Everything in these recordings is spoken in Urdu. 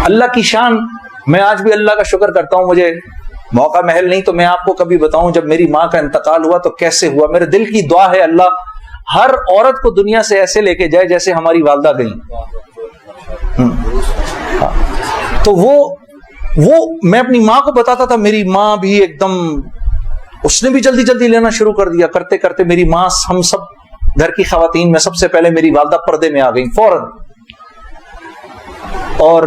اللہ کی شان. میں آج بھی اللہ کا شکر کرتا ہوں, مجھے موقع محل نہیں تو میں آپ کو کبھی بتاؤں جب میری ماں کا انتقال ہوا تو کیسے ہوا. میرے دل کی دعا ہے اللہ ہر عورت کو دنیا سے ایسے لے کے جائے جیسے ہماری والدہ گئیں. تو وہ میں اپنی ماں کو بتاتا تھا, میری ماں بھی ایک دم, اس نے بھی جلدی جلدی لینا شروع کر دیا. کرتے کرتے میری ماں, ہم سب گھر کی خواتین میں سب سے پہلے میری والدہ پردے میں آ گئی فوراً. اور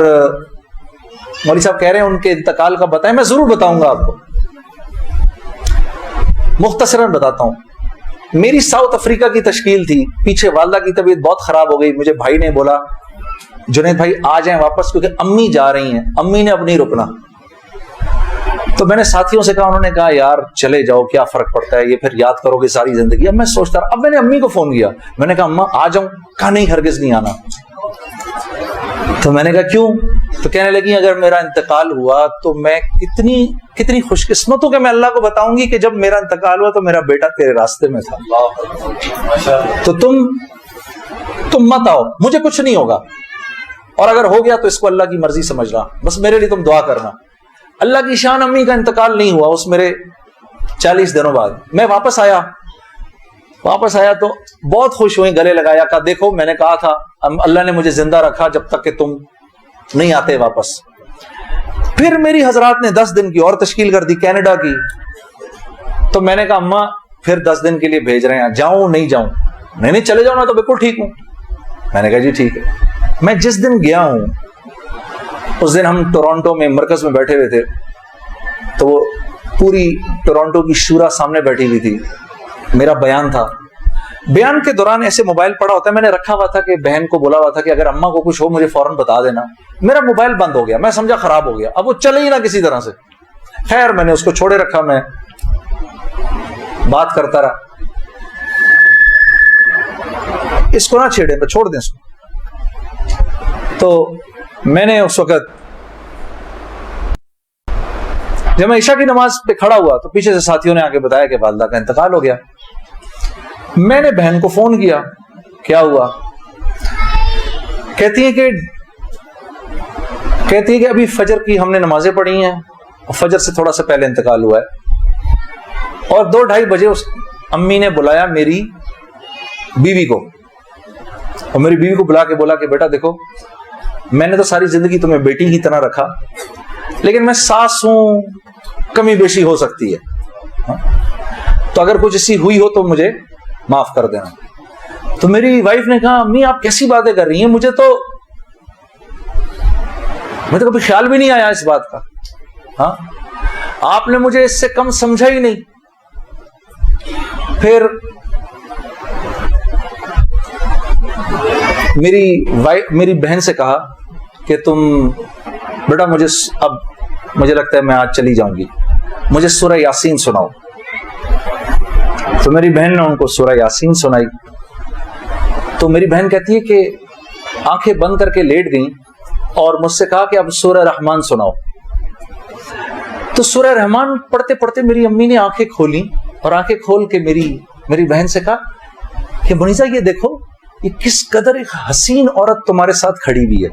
مولوی صاحب کہہ رہے ہیں ان کے انتقال کا بتائیں, میں ضرور بتاؤں گا آپ کو, مختصراً بتاتا ہوں. میری ساؤتھ افریقہ کی تشکیل تھی, پیچھے والدہ کی طبیعت بہت خراب ہو گئی. مجھے بھائی نے بولا جنید بھائی آ جائیں واپس کیونکہ امی جا رہی ہیں, امی نے اب نہیں رکنا. تو میں نے ساتھیوں سے کہا, انہوں نے کہا یار چلے جاؤ کیا فرق پڑتا ہے, یہ پھر یاد کرو گے ساری زندگی. اب میں سوچتا رہا, اب میں نے امی کو فون کیا, میں نے کہا اماں آ جاؤں, کہا نہیں ہرگز نہیں آنا. تو میں نے کہا کیوں؟ تو کہنے لگی اگر میرا انتقال ہوا تو میں کتنی خوش قسمت ہوں کہ میں اللہ کو بتاؤں گی کہ جب میرا انتقال ہوا تو میرا بیٹا تیرے راستے میں تھا, تو تم مت آؤ, مجھے کچھ نہیں ہوگا, اور اگر ہو گیا تو اس کو اللہ کی مرضی سمجھنا, بس میرے لیے تم دعا کرنا. اللہ کی شان, امی کا انتقال نہیں ہوا. اس میرے 40 دنوں بعد میں واپس آیا تو بہت خوش ہوئی, گلے لگایا, کہا دیکھو میں نے کہا تھا اللہ نے مجھے زندہ رکھا جب تک کہ تم نہیں آتے واپس. پھر میری حضرات نے 10 دن کی اور تشکیل کر دی کینیڈا کی. تو میں نے کہا اماں پھر 10 دن کے لیے بھیج رہے ہیں, جاؤں نہیں جاؤں؟ نہیں چلے جاؤ, میں تو بالکل ٹھیک ہوں. میں نے کہا جی ٹھیک ہے. میں جس دن گیا ہوں اس دن ہم ٹورانٹو میں مرکز میں بیٹھے ہوئے تھے, تو وہ پوری ٹورانٹو کی شورا سامنے بیٹھی ہوئی تھی, میرا بیان تھا. بیان کے دوران ایسے موبائل پڑا ہوتا ہے, میں نے رکھا ہوا تھا کہ بہن کو بولا ہوا تھا کہ اگر اماں کو کچھ ہو مجھے فوراً بتا دینا. میرا موبائل بند ہو گیا, میں سمجھا خراب ہو گیا, اب وہ چلے ہی نہ کسی طرح سے. خیر میں نے اس کو چھوڑے رکھا, میں بات کرتا رہا. اس کو نہ چھیڑیں, چھوڑ دیں اس کو. تو میں نے اس وقت جب میں عشاء کی نماز پہ کھڑا ہوا تو پیچھے سے ساتھیوں نے آ کے بتایا کہ والدہ کا انتقال ہو گیا. میں نے بہن کو فون کیا, کیا ہوا؟ کہتی ہے کہ ابھی فجر کی ہم نے نمازیں پڑھی ہیں, فجر سے تھوڑا سا پہلے انتقال ہوا ہے. اور 2-2:30 بجے اس امی نے بلایا میری بیوی کو, اور میری بیوی کو بلا کے بولا کہ بیٹا دیکھو میں نے تو ساری زندگی تمہیں بیٹی کی طرح رکھا, لیکن میں ساس ہوں, کمی بیشی ہو سکتی ہے, تو اگر کچھ ایسی ہوئی ہو تو مجھے معاف کر دینا. تو میری وائف نے کہا امی آپ کیسی باتیں کر رہی ہیں, مجھے تو کبھی خیال بھی نہیں آیا اس بات کا. ہاں آپ نے مجھے اس سے کم سمجھا ہی نہیں. پھر میری بہن سے کہا کہ تم بیٹا مجھے لگتا ہے میں آج چلی جاؤں گی, مجھے سورہ یاسین سناؤ. تو میری بہن نے ان کو سورہ یاسین سنائی. تو میری بہن کہتی ہے کہ آنکھیں بند کر کے لیٹ گئیں اور مجھ سے کہا کہ اب سورہ رحمان سناؤ. تو سورہ رحمان پڑھتے پڑھتے میری امی نے آنکھیں کھولی, اور آنکھیں کھول کے میری بہن سے کہا کہ منیزہ یہ دیکھو یہ کس قدر ایک حسین عورت تمہارے ساتھ کھڑی ہوئی ہے,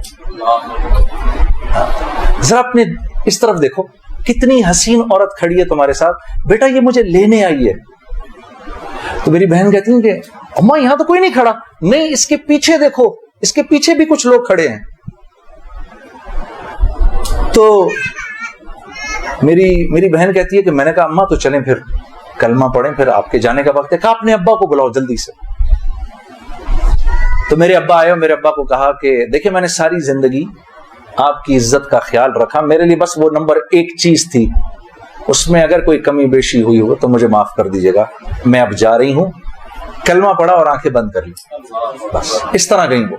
ذرا اپنے اس طرف دیکھو کتنی حسین عورت کھڑی ہے تمہارے ساتھ, بیٹا یہ مجھے لینے آئی ہے. تو میری بہن کہتی ہیں کہ اماں یہاں تو کوئی نہیں کھڑا. نہیں, اس کے پیچھے دیکھو, اس کے پیچھے بھی کچھ لوگ کھڑے ہیں. تو میری بہن کہتی ہے کہ میں نے کہا اماں تو چلیں پھر کلمہ پڑھیں, پھر آپ کے جانے کا وقت ہے. کہا اپنے ابا کو بلاؤ جلدی سے. تو میرے ابا آئے اور میرے ابا کو کہا کہ دیکھیں میں نے ساری زندگی آپ کی عزت کا خیال رکھا, میرے لیے بس وہ نمبر 1 چیز تھی, اس میں اگر کوئی کمی بیشی ہوئی ہو تو مجھے معاف کر دیجیے گا, میں اب جا رہی ہوں. کلمہ پڑھا اور آنکھیں بند کر لی, بس اس طرح گئی وہ.